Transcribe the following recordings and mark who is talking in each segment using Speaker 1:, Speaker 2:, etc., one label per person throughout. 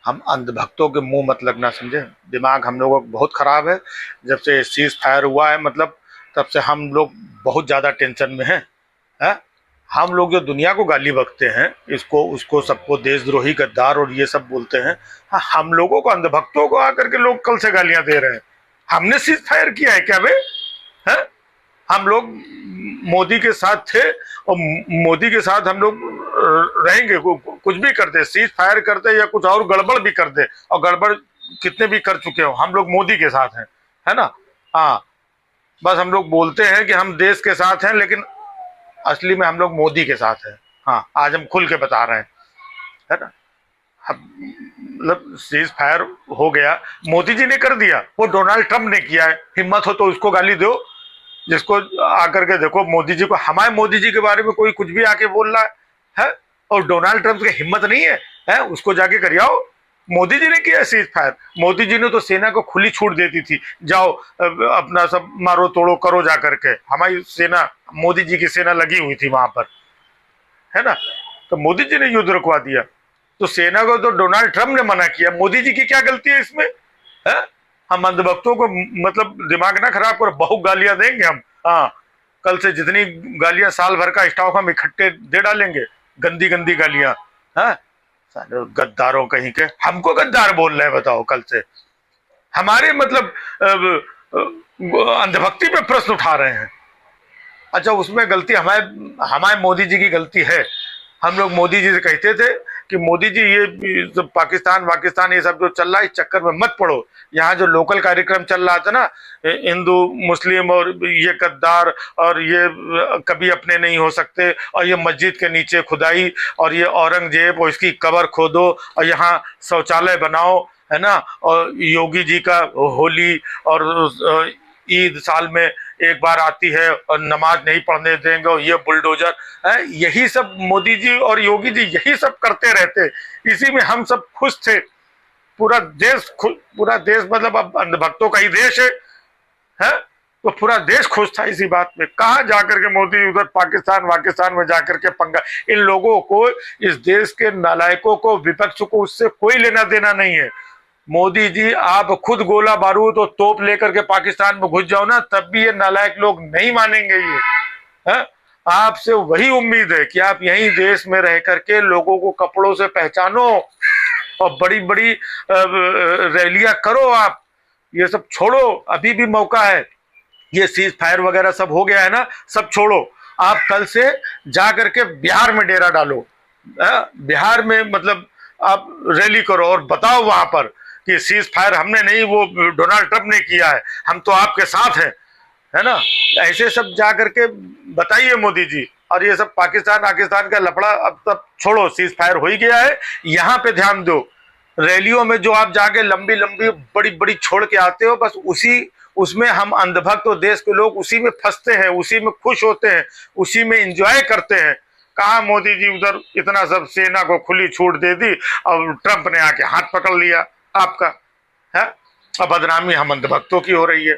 Speaker 1: हम अंधभक्तों के मुंह मत लगना, समझे। दिमाग हम लोगों का बहुत खराब है। जब से सीज फायर हुआ है मतलब तब से हम लोग बहुत ज़्यादा टेंशन में हैं। है? हम लोग जो दुनिया को गाली बकते हैं, इसको उसको सबको देशद्रोही गद्दार और ये सब बोलते हैं, हाँ, हम लोगों को अंधभक्तों को आकर के लोग कल से गालियां दे रहे हैं। हमने सीज फायर किया है क्या बे? है? हम लोग मोदी के साथ थे और मोदी के साथ हम लोग रहेंगे। कुछ भी कर दे, सीज फायर कर दे या कुछ और गड़बड़ भी कर दे, और गड़बड़ कितने भी कर चुके हो, हम लोग मोदी के साथ हैं, है ना। हाँ, बस हम लोग बोलते हैं कि हम देश के साथ हैं, लेकिन असली में हम लोग मोदी के साथ हैं। हाँ, आज हम खुल के बता रहे हैं, है ना। मतलब सीज फायर हो गया, मोदी जी ने कर दिया, वो डोनाल्ड ट्रंप ने किया है। हिम्मत हो तो उसको गाली दो, जिसको आकर के देखो मोदी जी को, हमारे मोदी जी के बारे में कोई कुछ भी आके बोल रहा है, और डोनाल्ड ट्रंप की हिम्मत नहीं है, उसको जाके करियाओ। मोदी जी ने किया सीज फायर। मोदी जी ने तो सेना को खुली छूट देती थी, जाओ अपना सब मारो तोड़ो करो जा करके। हमारी सेना, मोदी जी की सेना लगी हुई थी वहां पर, है ना। तो मोदी जी ने युद्ध रुकवा दिया। तो सेना को तो डोनाल्ड ट्रंप ने मना किया, मोदी जी की क्या गलती है इसमें? है? हम अंधभक्तों को मतलब दिमाग ना खराब करो, बहुत गालियां देंगे हम। हाँ, कल से जितनी गालियां साल भर का स्टॉक हम इकट्ठे दे डालेंगे, गंदी गंदी गालियां। हाँ, गद्दारों कहीं के, हमको गद्दार बोल रहे हैं बताओ कल से। हमारे मतलब अंधभक्ति पे प्रश्न उठा रहे हैं। अच्छा, उसमें गलती हमारे हमारे मोदी जी की गलती है। हम लोग मोदी जी से कहते थे कि मोदी जी ये पाकिस्तान ये सब जो चल रहा है इस चक्कर में मत पड़ो। यहाँ जो लोकल कार्यक्रम चल रहा था ना, हिंदू मुस्लिम और ये गद्दार और ये कभी अपने नहीं हो सकते, और ये मस्जिद के नीचे खुदाई, और ये औरंगजेब और इसकी कब्र खोदो, और यहाँ शौचालय बनाओ, है ना। और योगी जी का होली और ईद साल में एक बार आती है और नमाज नहीं पढ़ने देंगे, और ये बुलडोजर है, यही सब मोदी जी और योगी जी यही सब करते रहते। इसी में हम सब खुश थे। पूरा देश मतलब अब अंधभक्तों का ही देश है? तो पूरा देश खुश था इसी बात में। कहा जाकर के मोदी उधर पाकिस्तान में जाकर के पंगा। इन लोगों को, इस देश के नालायकों को, विपक्ष को उससे कोई लेना देना नहीं है। मोदी जी, आप खुद गोला बारूद और तोप लेकर के पाकिस्तान में घुस जाओ ना, तब भी ये नालायक लोग नहीं मानेंगे। ये है? आपसे वही उम्मीद है कि आप यहीं देश में रह करके लोगों को कपड़ों से पहचानो और बड़ी बड़ी रैलियां करो। आप ये सब छोड़ो, अभी भी मौका है। ये सीज फायर वगैरह सब हो गया है ना, सब छोड़ो। आप कल से जा करके बिहार में डेरा डालो, बिहार में मतलब आप रैली करो और बताओ वहां पर कि सीज फायर हमने नहीं, वो डोनाल्ड ट्रंप ने किया है, हम तो आपके साथ हैं, है ना। ऐसे सब जा करके बताइए मोदी जी। और ये सब पाकिस्तान का लफड़ा अब तब छोड़ो, सीज फायर हो ही गया है, यहाँ पे ध्यान दो। रैलियों में जो आप जाके लंबी लंबी बड़ी बड़ी छोड़ के आते हो, बस उसमें हम अंधभक्त और देश के लोग उसी में फंसते हैं, उसी में खुश होते हैं, उसी में एंजॉय करते हैं। कहा मोदी जी उधर इतना सब सेना को खुली छूट दे दी और ट्रंप ने आके हाथ पकड़ लिया आपका, है। अब बदनामी हम अंधभक्तों की हो रही है।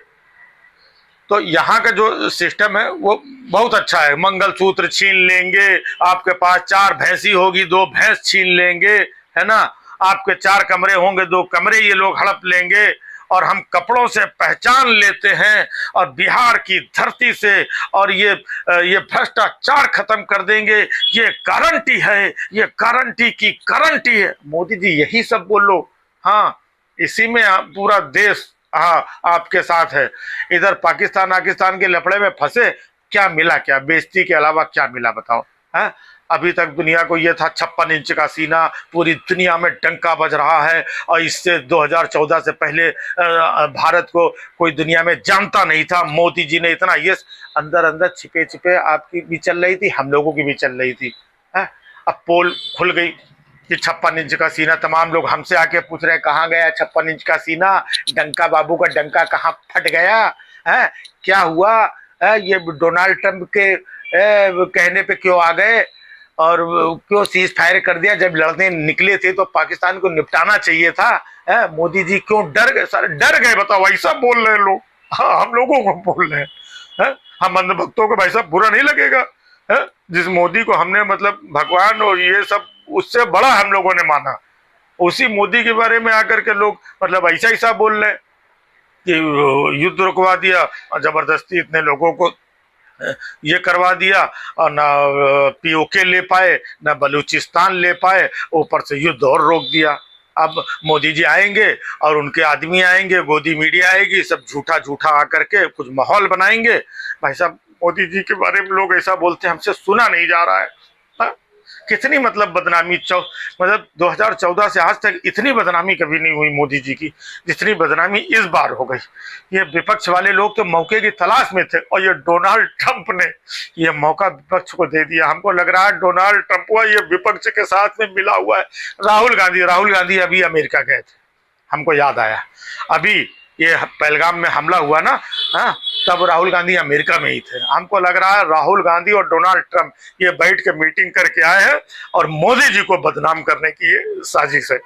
Speaker 1: तो यहाँ का जो सिस्टम है वो बहुत अच्छा है। मंगलसूत्र छीन लेंगे, आपके पास 4 भैंसी होगी 2 भैंस छीन लेंगे, है ना। आपके 4 कमरे होंगे 2 कमरे ये लोग हड़प लेंगे, और हम कपड़ों से पहचान लेते हैं और बिहार की धरती से, और ये भ्रष्टाचार खत्म कर देंगे, ये गारंटी है, ये गारंटी की गारंटी है। मोदी जी यही सब बोलो। हाँ, इसी में पूरा देश हाँ आपके साथ है। इधर पाकिस्तान के लफड़े में फंसे, क्या मिला? क्या बेइज्जती के अलावा क्या मिला बताओ? है? अभी तक दुनिया को ये था 56 इंच का सीना, पूरी दुनिया में डंका बज रहा है, और इससे 2014 से पहले भारत को कोई दुनिया में जानता नहीं था। मोदी जी ने इतना, ये अंदर अंदर छिपे छिपे आपकी भी चल रही थी, हम लोगों की भी चल रही थी। है? अब पोल खुल गई कि 56 इंच का सीना। तमाम लोग हमसे आके पूछ रहे हैं कहाँ गया 56 इंच का सीना, डंका बाबू का डंका कहाँ फट गया है, क्या हुआ है? ये डोनाल्ड ट्रंप के कहने पे क्यों आ गए, और क्यों सीज फायर कर दिया? जब लड़ने निकले थे तो पाकिस्तान को निपटाना चाहिए था। मोदी जी क्यों डर गए? सारे डर गए बताओ, ऐसा बोल रहे हैं लोग। हाँ, हम लोगों को बोल रहे हैं। हम अंधभक्तों को भाई साहब बुरा नहीं लगेगा? जिस मोदी को हमने मतलब भगवान और ये सब उससे बड़ा हम लोगों ने माना, उसी मोदी के बारे में आकर के लोग मतलब ऐसा ऐसा बोल रहे कि युद्ध रुकवा दिया और जबरदस्ती इतने लोगों को ये करवा दिया और ना पीओके ले पाए ना बलूचिस्तान ले पाए, ऊपर से युद्ध और रोक दिया। अब मोदी जी आएंगे और उनके आदमी आएंगे, गोदी मीडिया आएगी, सब झूठा झूठा आकर के कुछ माहौल बनाएंगे। भाई साहब मोदी जी के बारे में लोग ऐसा बोलते हैं, हमसे सुना नहीं जा रहा है। हा? कितनी मतलब बदनामी मतलब 2014 से आज तक इतनी बदनामी कभी नहीं हुई मोदी जी की जितनी बदनामी इस बार हो गई। ये विपक्ष वाले लोग तो मौके की तलाश में थे और ये डोनाल्ड ट्रंप ने ये मौका विपक्ष को दे दिया। हमको लग रहा है डोनाल्ड ट्रंप हुआ ये विपक्ष के साथ में मिला हुआ है। राहुल गांधी अभी अमेरिका गए थे, हमको याद आया अभी ये पहलगाम में हमला हुआ ना, हाँ, तब राहुल गांधी अमेरिका में ही थे। हमको लग रहा है राहुल गांधी और डोनाल्ड ट्रंप ये बैठ के मीटिंग करके आए हैं और मोदी जी को बदनाम करने की ये साजिश है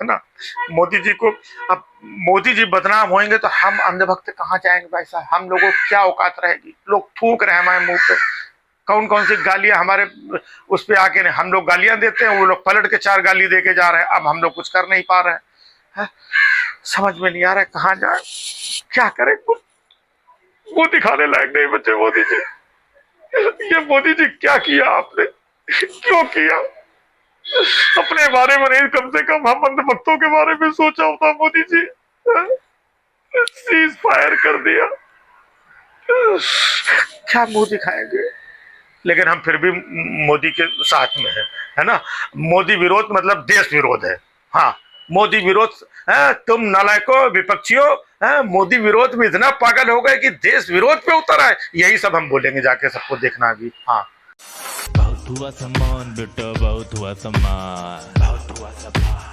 Speaker 1: ना। मोदी जी को, अब मोदी जी बदनाम होंगे तो हम अंधभक्त कहाँ जाएंगे भाई साहब? हम लोगों को क्या औकात रहेगी? लोग थूक रहे हैं हमारे मुंह पे, कौन कौन सी गालियां हमारे उस पे आके नहीं, हम लोग गालियां देते हैं, वो लोग पलट के 4 गाली दे के जा रहे हैं। अब हम लोग कुछ कर नहीं पा रहे हैं, समझ में नहीं आ रहा है कहाँ जाए, क्या करें। कुछ वो दिखाने लायक नहीं बच्चे मोदी जी। ये मोदी जी क्या किया आपने, क्यों किया? अपने बारे में नहीं, कम से कम हम अंधभक्तों के बारे में सोचा होता। मोदी जी सीज फायर कर दिया, क्या मुंह दिखाएंगे? लेकिन हम फिर भी मोदी के साथ में है ना। मोदी विरोध मतलब देश विरोध है। हाँ, मोदी विरोध है, तुम नालायकों विपक्षियों, मोदी विरोध में इतना पागल हो गए कि देश विरोध पे उतर आए। यही सब हम बोलेंगे जाके, सबको देखना अभी। हाँ,
Speaker 2: बहुत हुआ सम्मान बेटा, बहुत हुआ सम्मान, बहुत हुआ सम्मान।